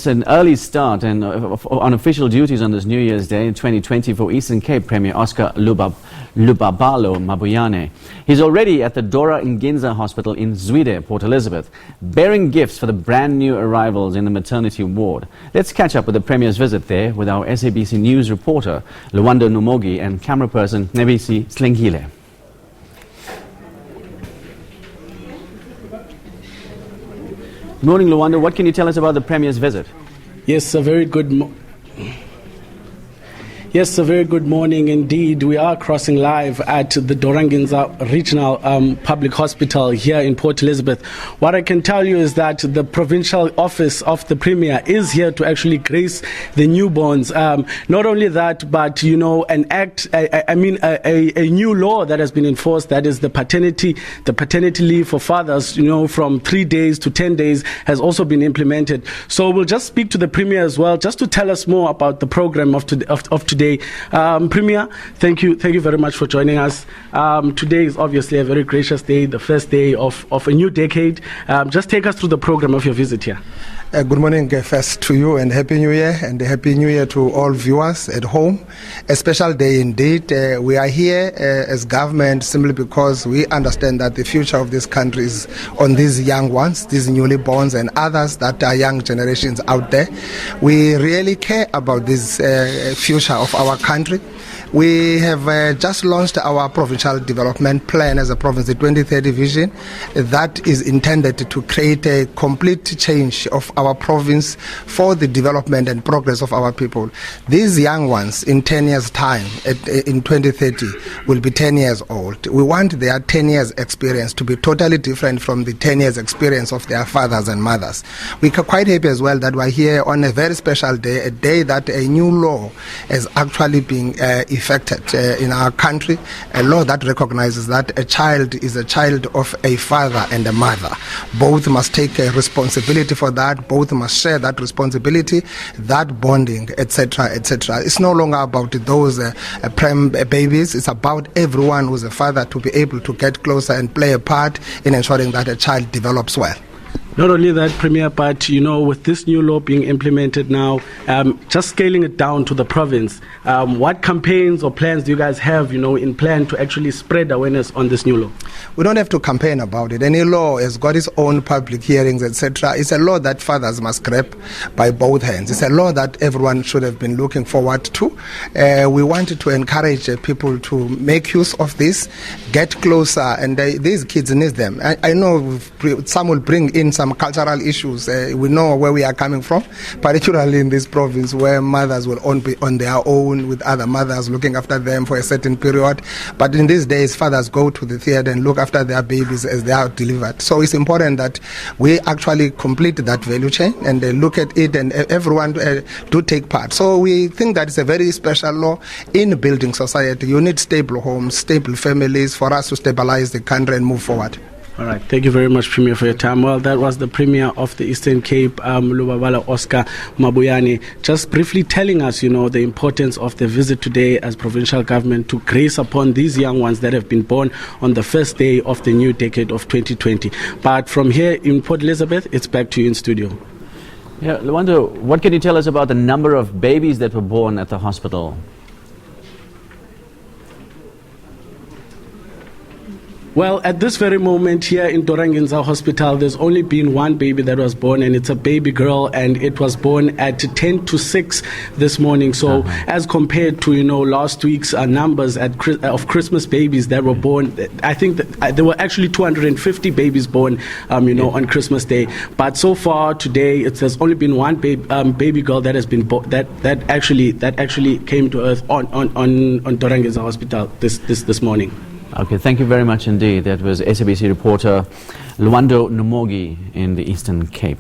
It's an early start and on official duties on this New Year's Day in 2020 for Eastern Cape Premier Oscar Lubabalo Mabuyane. He's already at the Dora Nginza Hospital in Zwide, Port Elizabeth, bearing gifts for the brand new arrivals in the maternity ward. Let's catch up with the Premier's visit there with our SABC News reporter Lwando Nomogi and cameraperson Mcebisi Slengile. Good morning, Lwando. What can you tell us about the Premier's visit? Yes, a very good morning indeed. We are crossing live at the Dora Nginza Regional Public Hospital here in Port Elizabeth. What I can tell you is that the provincial office of the Premier is here to actually grace the newborns. Not only that, but a new law that has been enforced, that is the paternity leave for fathers, from 3 days to 10 days has also been implemented. So we'll just speak to the Premier as well, just to tell us more about the program of today. Premier, thank you very much for joining us. Today is obviously a very gracious day, the first day of a new decade. Just take us through the program of your visit here. Good morning first to you, and Happy New Year, and Happy New Year to all viewers at home. A special day indeed. We are here as government simply because we understand that the future of this country is on these young ones, these newly borns and others that are young generations out there. We really care about this future of our country. We have just launched our provincial development plan as a province, the 2030 vision, that is intended to create a complete change of our province for the development and progress of our people. These young ones in 10 years' time, in 2030, will be 10 years old. We want their 10 years experience to be totally different from the 10 years experience of their fathers and mothers. We are quite happy as well that we're here on a very special day, a day that a new law is actually being effected in our country, a law that recognizes that a child is a child of a father and a mother. Both must take a responsibility for that, both must share that responsibility, that bonding, etc., etc. It's no longer about those babies, it's about everyone who's a father to be able to get closer and play a part in ensuring that a child develops well. Not only that, Premier, but with this new law being implemented now, just scaling it down to the province, what campaigns or plans do you guys have, in plan to actually spread awareness on this new law? We don't have to campaign about it. Any law has got its own public hearings, etc. It's a law that fathers must grab by both hands. It's a law that everyone should have been looking forward to. We wanted to encourage people to make use of this, get closer, and these kids need them. I know some will bring in some cultural issues. We know where we are coming from, particularly in this province where mothers will be on their own with other mothers looking after them for a certain period. But in these days, fathers go to the theater and look after their babies as they are delivered. So it's important that we actually complete that value chain and look at it, and everyone do take part. So we think that it's a very special law in building society. You need stable homes, stable families for us to stabilize the country and move forward. All right. Thank you very much, Premier, for your time. Well, that was the Premier of the Eastern Cape, Lubabalo Oscar Mabuyane, just briefly telling us, the importance of the visit today as provincial government to grace upon these young ones that have been born on the first day of the new decade of 2020. But from here in Port Elizabeth, it's back to you in studio. Yeah, Lwando, what can you tell us about the number of babies that were born at the hospital? Well, at this very moment here in Dora Nginza Hospital, there's only been one baby that was born, and it's a baby girl, and it was born at 10 to 6 this morning. So as compared to, last week's numbers of Christmas babies that were born, I think that there were actually 250 babies born, on Christmas Day. But so far today, there's only been one baby girl that has been that actually came to earth on Dora Nginza Hospital this morning. Okay, thank you very much indeed. That was SABC reporter Lwando Nomogi in the Eastern Cape.